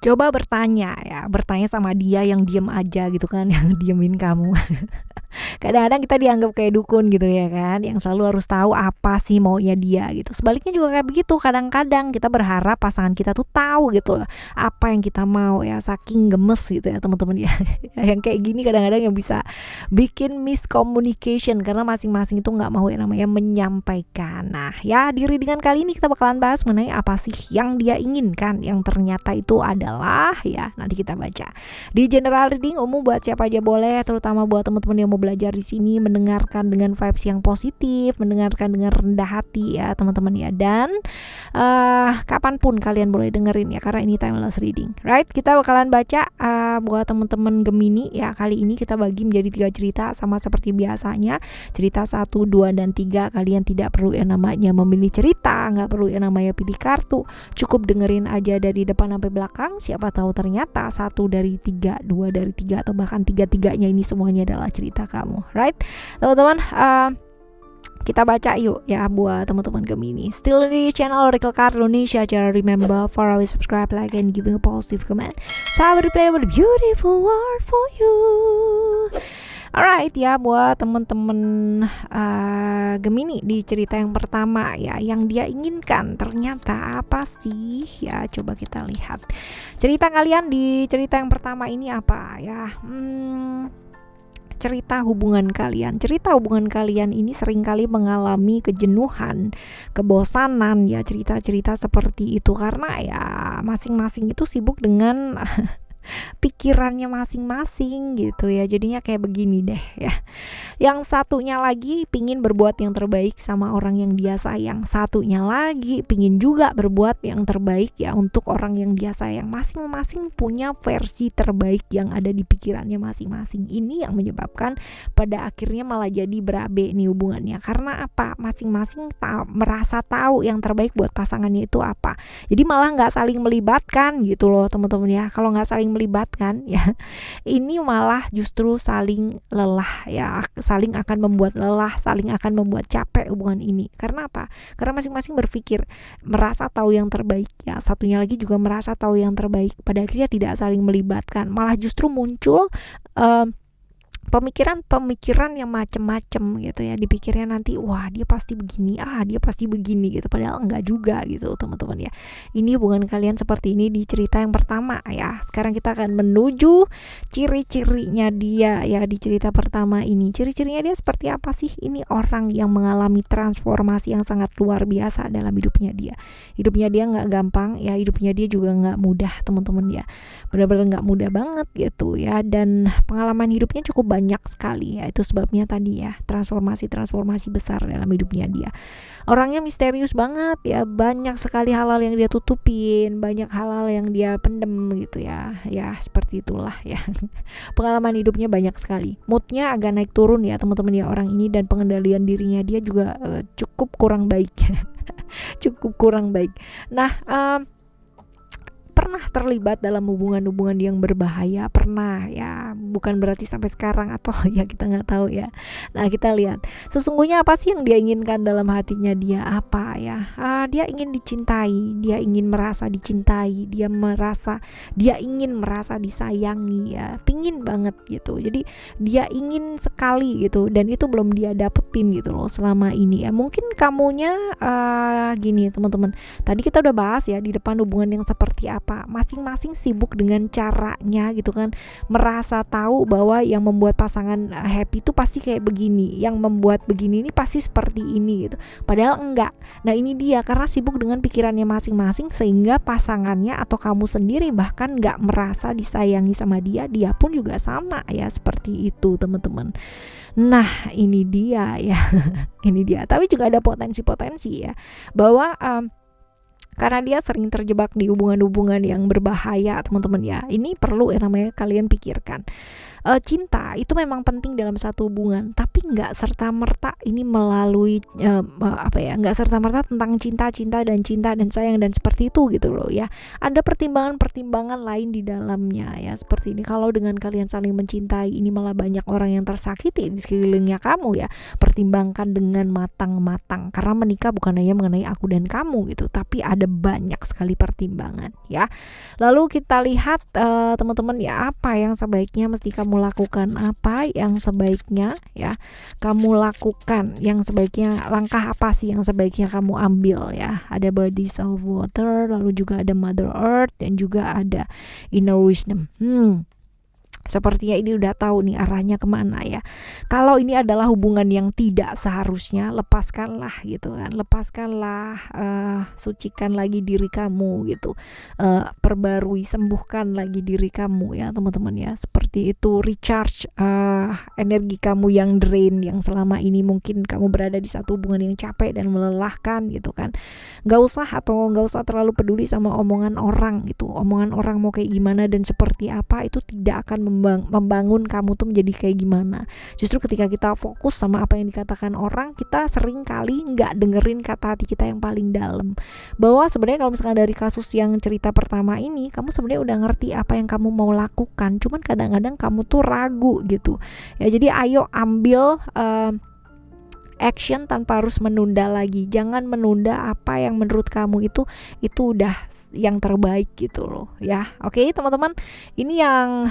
Coba bertanya ya, bertanya sama dia yang diem aja gitu kan, yang diemin kamu. Kadang-kadang kita dianggap kayak dukun gitu ya kan, yang selalu harus tahu apa sih maunya dia gitu. Sebaliknya juga kayak begitu, kadang-kadang kita berharap pasangan kita tuh tahu gitu loh apa yang kita mau ya, saking gemes gitu ya teman-teman ya. Yang kayak gini kadang-kadang yang bisa bikin miscommunication karena masing-masing itu nggak mau yang namanya menyampaikan. Nah ya, di readingan kali ini kita bakalan bahas mengenai apa sih yang dia inginkan, yang ternyata itu adalah ya, nanti kita baca di general reading umum buat siapa aja boleh, terutama buat teman-teman yang mau belajar di sini, mendengarkan dengan vibes yang positif, mendengarkan dengan rendah hati ya teman-teman ya. Dan kapanpun kalian boleh dengerin ya, karena ini timeless reading, right? Kita bakalan baca buat teman-teman Gemini ya. Kali ini kita bagi menjadi 3 cerita, sama seperti biasanya. Cerita 1, 2, dan 3. Kalian tidak perlu yang namanya memilih cerita, nggak perlu yang namanya pilih kartu. Cukup dengerin aja dari depan sampai belakang. Siapa tahu ternyata 1 dari 3, 2 dari 3, atau bahkan 3-3-nya ini semuanya adalah cerita kamu, right? Teman-teman, kita baca yuk ya buat teman-teman Gemini. Still di channel Oracle Card Indonesia. Jangan remember for always subscribe, like, and giving a positive comment. So I will replay a beautiful word for you. Alright ya, buat temen-temen Gemini di cerita yang pertama ya, yang dia inginkan ternyata apa sih ya? Coba kita lihat cerita kalian di cerita yang pertama ini apa ya. Cerita hubungan kalian. Cerita hubungan kalian ini seringkali mengalami kejenuhan, kebosanan ya, cerita-cerita seperti itu karena ya masing-masing itu sibuk dengan pikirannya masing-masing gitu ya. Jadinya kayak begini deh ya. Yang satunya lagi pingin berbuat yang terbaik sama orang yang dia sayang. Satunya lagi pingin juga berbuat yang terbaik ya untuk orang yang dia sayang. Masing-masing punya versi terbaik yang ada di pikirannya masing-masing. Ini yang menyebabkan pada akhirnya malah jadi berabe nih hubungannya. Karena apa? Masing-masing merasa tahu yang terbaik buat pasangannya itu apa. Jadi malah nggak saling melibatkan gitu loh teman-teman ya. Kalau nggak saling melibatkan ya, ini malah justru saling lelah ya, saling akan membuat lelah, saling akan membuat capek hubungan ini. Karena apa? Karena masing-masing berpikir, merasa tahu yang terbaik ya, satunya lagi juga merasa tahu yang terbaik. Pada akhirnya tidak saling melibatkan, malah justru muncul pemikiran-pemikiran yang macem-macem gitu ya. Dipikirnya nanti, wah dia pasti begini, dia pasti begini gitu, padahal enggak juga gitu teman-teman ya. Ini hubungan kalian seperti ini di cerita yang pertama ya. Sekarang kita akan menuju ciri-cirinya dia ya di cerita pertama ini. Ciri-cirinya dia seperti apa sih? Ini orang yang mengalami transformasi yang sangat luar biasa dalam hidupnya dia. Hidupnya dia nggak gampang ya, hidupnya dia juga nggak mudah teman-teman ya. Benar-benar nggak mudah banget gitu ya, dan pengalaman hidupnya cukup banyak sekali ya. Itu sebabnya tadi ya, transformasi besar dalam hidupnya dia. Orangnya misterius banget ya, banyak sekali hal-hal yang dia tutupin, banyak hal-hal yang dia pendem gitu ya. Ya seperti itulah ya. Pengalaman hidupnya banyak sekali. Moodnya agak naik turun ya teman-teman ya orang ini, dan pengendalian dirinya dia juga cukup kurang baik. Cukup kurang baik. Nah, pernah terlibat dalam hubungan-hubungan yang berbahaya, pernah ya, bukan berarti sampai sekarang atau ya kita nggak tahu ya. Nah kita lihat sesungguhnya apa sih yang dia inginkan dalam hatinya dia, apa ya. Dia ingin dicintai, dia ingin merasa dicintai, dia ingin merasa disayangi ya, pingin banget gitu. Jadi dia ingin sekali gitu, dan itu belum dia dapetin gitu loh selama ini ya. Mungkin kamunya gini teman-teman, tadi kita udah bahas ya di depan hubungan yang seperti apa. Masing-masing sibuk dengan caranya gitu kan, merasa tahu bahwa yang membuat pasangan happy itu pasti kayak begini, yang membuat begini ini pasti seperti ini gitu, padahal enggak. Nah ini dia, karena sibuk dengan pikirannya masing-masing, sehingga pasangannya atau kamu sendiri bahkan enggak merasa disayangi sama dia. Dia pun juga sama ya, seperti itu teman-teman. Nah ini dia ya. Ini dia, tapi juga ada potensi-potensi ya, bahwa karena dia sering terjebak di hubungan-hubungan yang berbahaya teman-teman ya. Ini perlu yang namanya kalian pikirkan. cinta itu memang penting dalam satu hubungan, tapi nggak serta merta ini melalui nggak serta merta tentang cinta dan sayang dan seperti itu gitu loh ya. Ada pertimbangan lain di dalamnya ya, seperti ini. Kalau dengan kalian saling mencintai ini malah banyak orang yang tersakiti di sekelilingnya kamu ya, pertimbangkan dengan matang-matang, karena menikah bukan hanya mengenai aku dan kamu gitu, tapi ada banyak sekali pertimbangan ya. Lalu kita lihat teman-teman ya, apa yang sebaiknya mesti kamu lakukan, apa yang sebaiknya ya kamu lakukan, yang sebaiknya langkah apa sih yang sebaiknya kamu ambil ya. Ada bodies of water, lalu juga ada mother earth, dan juga ada inner wisdom. Sepertinya ini udah tahu nih arahnya kemana ya. Kalau ini adalah hubungan yang tidak seharusnya, lepaskanlah gitu kan, lepaskanlah, sucikan lagi diri kamu gitu, perbarui, sembuhkan lagi diri kamu ya teman-teman ya. Seperti itu, recharge energi kamu yang drain, yang selama ini mungkin kamu berada di satu hubungan yang capek dan melelahkan gitu kan. Gak usah terlalu peduli sama omongan orang gitu. Omongan orang mau kayak gimana dan seperti apa itu tidak akan membangun kamu tuh menjadi kayak gimana. Justru ketika kita fokus sama apa yang dikatakan orang, kita sering kali nggak dengerin kata hati kita yang paling dalam. Bahwa sebenarnya kalau misalkan dari kasus yang cerita pertama ini, kamu sebenarnya udah ngerti apa yang kamu mau lakukan, cuman kadang-kadang kamu tuh ragu gitu ya. Jadi ayo ambil action tanpa harus menunda lagi. Jangan menunda apa yang menurut kamu itu udah yang terbaik gitu loh ya. Oke teman-teman, ini yang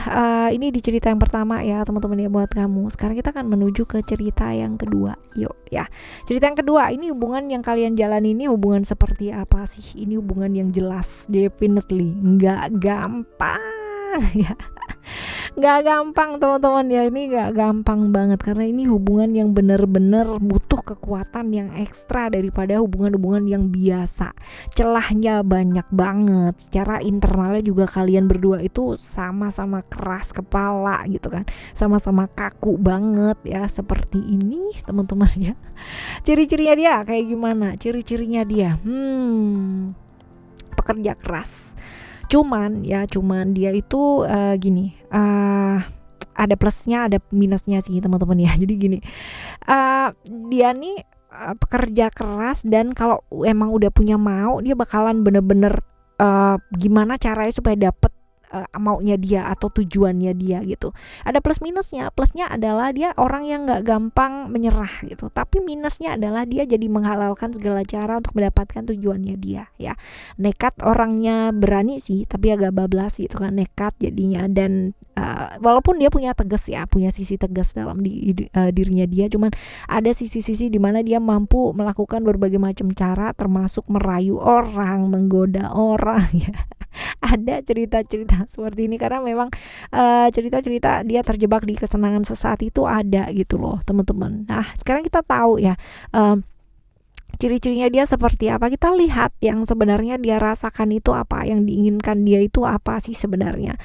ini di cerita yang pertama ya teman-teman ya buat kamu. Sekarang kita akan menuju ke cerita yang kedua. Yuk ya. Cerita yang kedua, ini hubungan yang kalian jalani ini hubungan seperti apa sih? Ini hubungan yang jelas, definitely nggak gampang ya. Nggak gampang teman-teman ya, ini nggak gampang banget, karena ini hubungan yang benar-benar butuh kekuatan yang ekstra daripada hubungan-hubungan yang biasa. Celahnya banyak banget, secara internalnya juga kalian berdua itu sama-sama keras kepala gitu kan, sama-sama kaku banget ya, seperti ini teman-teman ya. Ciri-cirinya dia kayak gimana? Ciri-cirinya dia pekerja keras. Cuman dia itu gini, ada plusnya ada minusnya sih teman-teman ya. Jadi gini, dia nih pekerja keras, dan kalau emang udah punya mau, dia bakalan bener-bener gimana caranya supaya dapet maunya dia atau tujuannya dia gitu. Ada plus minusnya. Plusnya adalah dia orang yang nggak gampang menyerah gitu, tapi minusnya adalah dia jadi menghalalkan segala cara untuk mendapatkan tujuannya dia ya. Nekat orangnya, berani sih tapi agak bablas gitu kan, nekat jadinya. Dan walaupun dia punya sisi tegas dalam dirinya dia, cuman ada sisi-sisi di mana dia mampu melakukan berbagai macam cara, termasuk merayu orang, menggoda orang ya. Ada cerita-cerita seperti ini karena memang cerita-cerita dia terjebak di kesenangan sesaat itu ada gitu loh teman-teman. Nah sekarang kita tahu ya ciri-cirinya dia seperti apa. Kita lihat yang sebenarnya dia rasakan itu apa, yang diinginkan dia itu apa sih sebenarnya.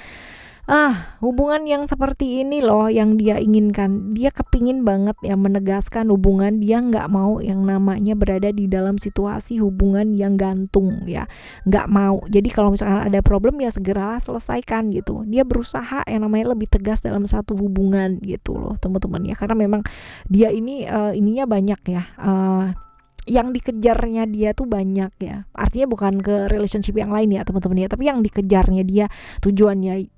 Hubungan yang seperti ini loh yang dia inginkan. Dia kepingin banget ya menegaskan hubungan. Dia nggak mau yang namanya berada di dalam situasi hubungan yang gantung ya, nggak mau. Jadi kalau misalkan ada problem ya segeralah selesaikan gitu. Dia berusaha yang namanya lebih tegas dalam satu hubungan gitu loh teman-teman ya, karena memang dia ini ininya banyak ya, yang dikejarnya dia tuh banyak ya. Artinya bukan ke relationship yang lain ya teman-teman ya, tapi yang dikejarnya dia, tujuannya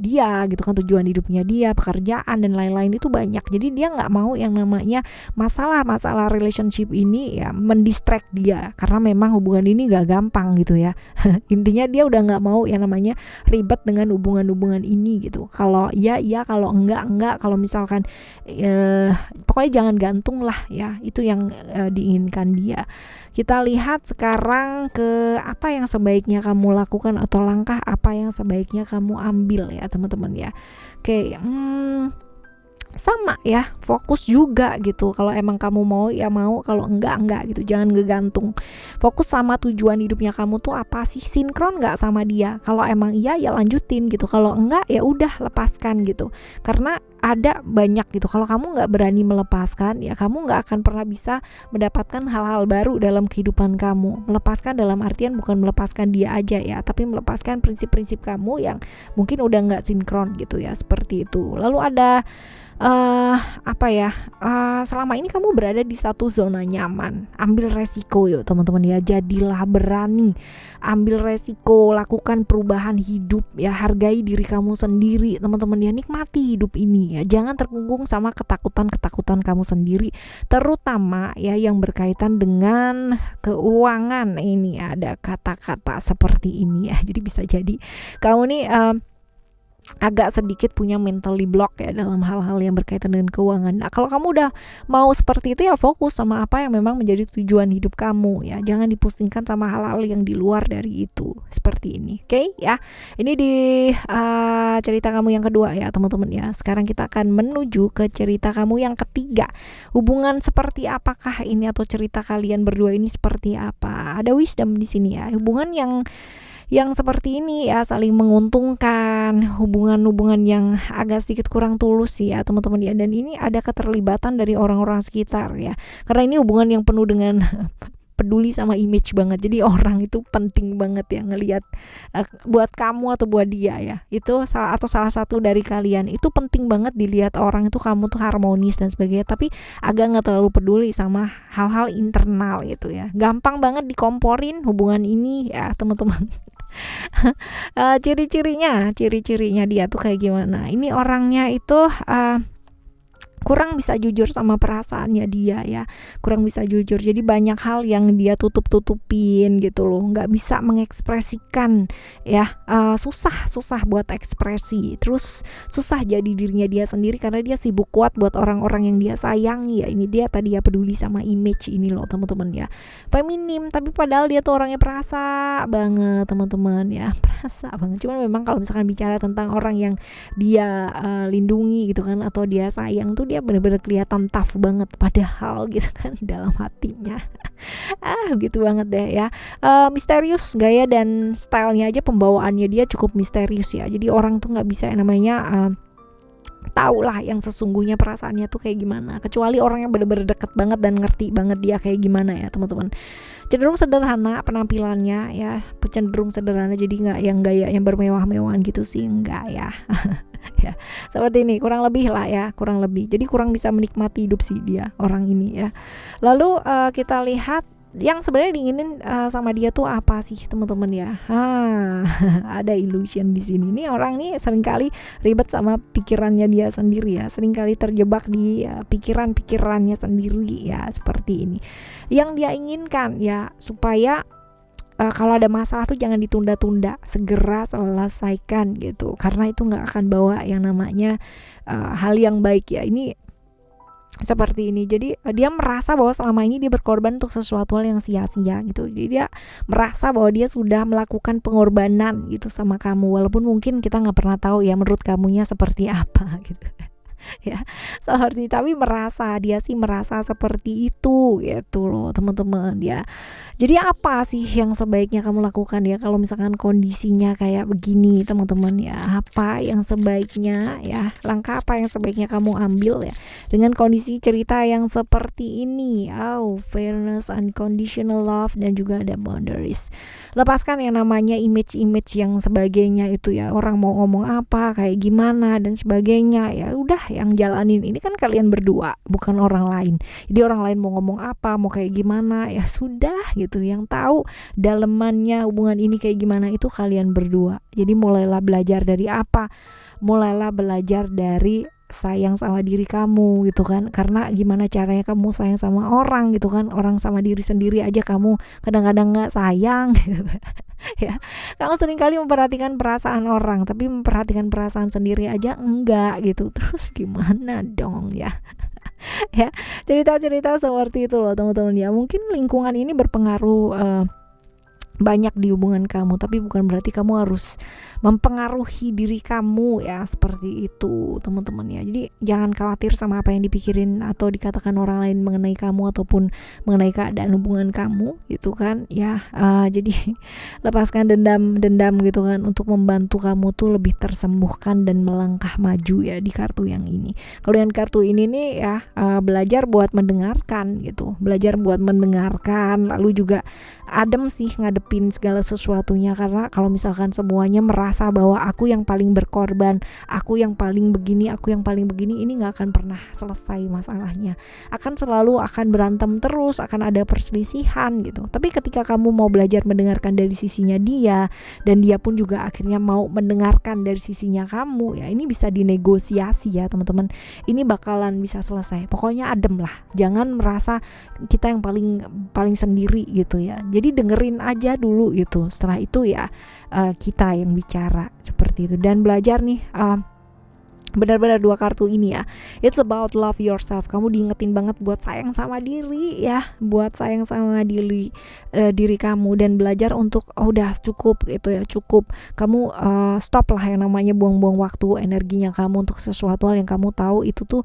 dia gitu kan, tujuan hidupnya dia, pekerjaan dan lain-lain itu banyak. Jadi dia nggak mau yang namanya masalah relationship ini ya mendistract dia, karena memang hubungan ini nggak gampang gitu ya. Intinya dia udah nggak mau yang namanya ribet dengan hubungan-hubungan ini gitu. Kalau iya, kalau enggak. Kalau misalkan pokoknya jangan gantung lah ya, itu yang diinginkan dia. Kita lihat sekarang ke apa yang sebaiknya kamu lakukan atau langkah apa yang sebaiknya kamu ambil ya teman-teman ya. Oke, sama ya, fokus juga gitu. Kalau emang kamu mau ya mau, kalau enggak gitu. Jangan ngegantung. Fokus sama tujuan hidupnya kamu tuh apa sih, sinkron nggak sama dia. Kalau emang iya ya lanjutin gitu, kalau enggak ya udah lepaskan gitu. Karena ada banyak gitu. Kalau kamu nggak berani melepaskan, ya kamu nggak akan pernah bisa mendapatkan hal-hal baru dalam kehidupan kamu. Melepaskan dalam artian bukan melepaskan dia aja ya, tapi melepaskan prinsip-prinsip kamu yang mungkin udah nggak sinkron gitu ya, seperti itu. Lalu ada selama ini kamu berada di satu zona nyaman. Ambil resiko yuk teman-teman ya, jadilah berani, ambil resiko, lakukan perubahan hidup ya, hargai diri kamu sendiri teman-teman ya, nikmati hidup ini ya, jangan terkungkung sama ketakutan kamu sendiri, terutama ya yang berkaitan dengan keuangan. Ini ada kata-kata seperti ini ya, jadi bisa jadi kamu nih agak sedikit punya mentally block ya dalam hal-hal yang berkaitan dengan keuangan. Nah, kalau kamu udah mau seperti itu ya fokus sama apa yang memang menjadi tujuan hidup kamu ya. Jangan dipusingkan sama hal-hal yang di luar dari itu. Seperti ini. Oke ya. Ini di cerita kamu yang kedua ya, teman-teman ya. Sekarang kita akan menuju ke cerita kamu yang ketiga. Hubungan seperti apakah ini, atau cerita kalian berdua ini seperti apa? Ada wisdom di sini ya. Hubungan yang seperti ini ya, saling menguntungkan, hubungan-hubungan yang agak sedikit kurang tulus ya teman-teman ya, dan ini ada keterlibatan dari orang-orang sekitar ya, karena ini hubungan yang penuh dengan peduli sama image banget. Jadi orang itu penting banget ya ngelihat buat kamu atau buat dia ya, itu salah satu dari kalian itu penting banget dilihat orang itu kamu tuh harmonis dan sebagainya, tapi agak nggak terlalu peduli sama hal-hal internal gitu ya, gampang banget dikomporin hubungan ini ya teman-teman. Ciri-cirinya dia tuh kayak gimana? Ini orangnya itu kurang bisa jujur sama perasaannya dia ya, kurang bisa jujur, jadi banyak hal yang dia tutup-tutupin gitu loh, nggak bisa mengekspresikan ya, susah buat ekspresi, terus susah jadi dirinya dia sendiri karena dia sibuk kuat buat orang-orang yang dia sayangi ya. Ini dia tadi ya, peduli sama image ini loh teman-teman ya, feminim tapi padahal dia tuh orangnya perasa banget teman-teman ya, perasa banget. Cuman memang kalau misalkan bicara tentang orang yang dia lindungi gitu kan, atau dia sayang tuh, dia bener-bener kelihatan tough banget padahal gitu kan dalam hatinya gitu banget deh ya. Misterius, gaya dan stylenya aja, pembawaannya dia cukup misterius ya, jadi orang tuh nggak bisa namanya tahu lah yang sesungguhnya perasaannya tuh kayak gimana, kecuali orang yang bener-bener deket banget dan ngerti banget dia kayak gimana ya teman-teman. Cenderung sederhana penampilannya ya, cenderung sederhana, jadi nggak yang gaya yang bermewah-mewahan gitu sih, enggak ya. Ya seperti ini kurang lebih lah ya, kurang lebih, jadi kurang bisa menikmati hidup sih dia orang ini ya. Lalu kita lihat yang sebenarnya diinginin sama dia tuh apa sih teman-teman ya. Ada illusion di sini. Nih orang nih seringkali ribet sama pikirannya dia sendiri ya, seringkali terjebak di pikiran-pikirannya sendiri ya, seperti ini. Yang dia inginkan ya supaya kalau ada masalah tuh jangan ditunda-tunda, segera selesaikan gitu, karena itu nggak akan bawa yang namanya hal yang baik ya. Ini seperti ini, jadi dia merasa bahwa selama ini dia berkorban untuk sesuatu hal yang sia-sia gitu, jadi dia merasa bahwa dia sudah melakukan pengorbanan gitu sama kamu, walaupun mungkin kita nggak pernah tahu ya menurut kamunya seperti apa gitu ya, seperti, tapi dia sih merasa seperti itu gitu loh teman-teman ya. Jadi apa sih yang sebaiknya kamu lakukan ya kalau misalkan kondisinya kayak begini teman-teman ya, apa yang sebaiknya ya, langkah apa yang sebaiknya kamu ambil ya dengan kondisi cerita yang seperti ini. Fairness, unconditional love, dan juga ada boundaries. Lepaskan yang namanya image yang sebagainya itu ya, orang mau ngomong apa, kayak gimana dan sebagainya ya, udah yang jalanin ini kan kalian berdua, bukan orang lain. Jadi orang lain mau ngomong apa, mau kayak gimana ya sudah gitu, yang tahu dalemannya hubungan ini kayak gimana itu kalian berdua. Jadi mulailah belajar dari apa? Mulailah belajar dari sayang sama diri kamu gitu kan, karena gimana caranya kamu sayang sama orang gitu kan, orang sama diri sendiri aja kamu kadang-kadang nggak sayang gitu. Ya, kamu seringkali memperhatikan perasaan orang tapi memperhatikan perasaan sendiri aja enggak gitu, terus gimana dong ya. Ya, cerita-cerita seperti itu loh teman-teman ya. Mungkin lingkungan ini berpengaruh banyak di hubungan kamu, tapi bukan berarti kamu harus mempengaruhi diri kamu ya, seperti itu teman-teman ya. Jadi jangan khawatir sama apa yang dipikirin atau dikatakan orang lain mengenai kamu ataupun mengenai keadaan hubungan kamu gitu kan ya. Jadi lepaskan dendam gitu kan, untuk membantu kamu tuh lebih tersembuhkan dan melangkah maju ya di kartu yang ini. Kalau yang kartu ini nih ya, belajar buat mendengarkan gitu, belajar buat mendengarkan, lalu juga adem sih ngadepin segala sesuatunya. Karena kalau misalkan semuanya merasa bahwa aku yang paling berkorban, aku yang paling begini, ini nggak akan pernah selesai masalahnya, akan selalu akan berantem terus, akan ada perselisihan gitu. Tapi ketika kamu mau belajar mendengarkan dari sisinya dia, dan dia pun juga akhirnya mau mendengarkan dari sisinya kamu ya, ini bisa dinegosiasi ya teman-teman, ini bakalan bisa selesai. Pokoknya adem lah, jangan merasa kita yang paling sendiri gitu ya. Jadi dengerin aja dulu gitu, setelah itu ya kita yang bicara seperti itu. Dan belajar nih, benar-benar dua kartu ini ya, it's about love yourself. Kamu diingetin banget buat sayang sama diri ya, buat sayang sama diri kamu, dan belajar untuk udah cukup gitu ya, cukup. Kamu stop lah yang namanya buang-buang waktu energinya kamu untuk sesuatu hal yang kamu tahu itu tuh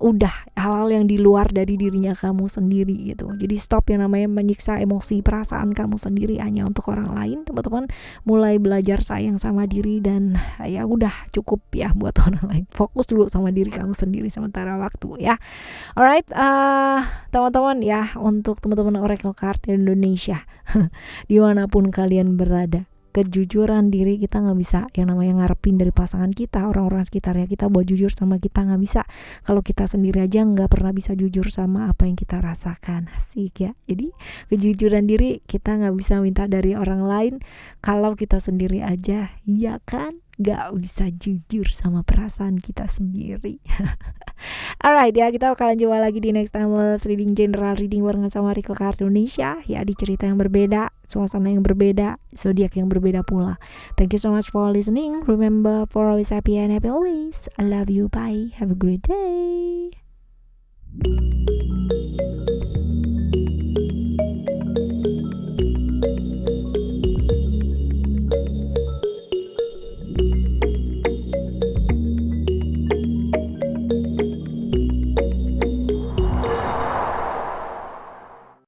udah hal-hal yang di luar dari dirinya kamu sendiri gitu. Jadi stop yang namanya menyiksa emosi perasaan kamu sendiri hanya untuk orang lain, teman-teman. Mulai belajar sayang sama diri, dan ya udah cukup ya buat orang lain. Fokus dulu sama diri kamu sendiri sementara waktu ya. Alright, teman-teman ya, untuk teman-teman Oracle Card Indonesia dimanapun kalian berada, kejujuran diri kita nggak bisa yang namanya ngarepin dari pasangan kita, orang-orang sekitarnya kita buat jujur sama kita, nggak bisa. Kalau kita sendiri aja nggak pernah bisa jujur sama apa yang kita rasakan. Asik ya. Jadi kejujuran diri kita nggak bisa minta dari orang lain, kalau kita sendiri aja ya kan nggak bisa jujur sama perasaan kita sendiri. Alright ya, kita bakalan jumpa lagi di next time reading, general reading barengan sama Oracle Card Indonesia ya, di cerita yang berbeda, suasana yang berbeda, zodiak yang berbeda pula. Thank you so much for listening. Remember, for always happy and happy always. I love you. Bye. Have a great day.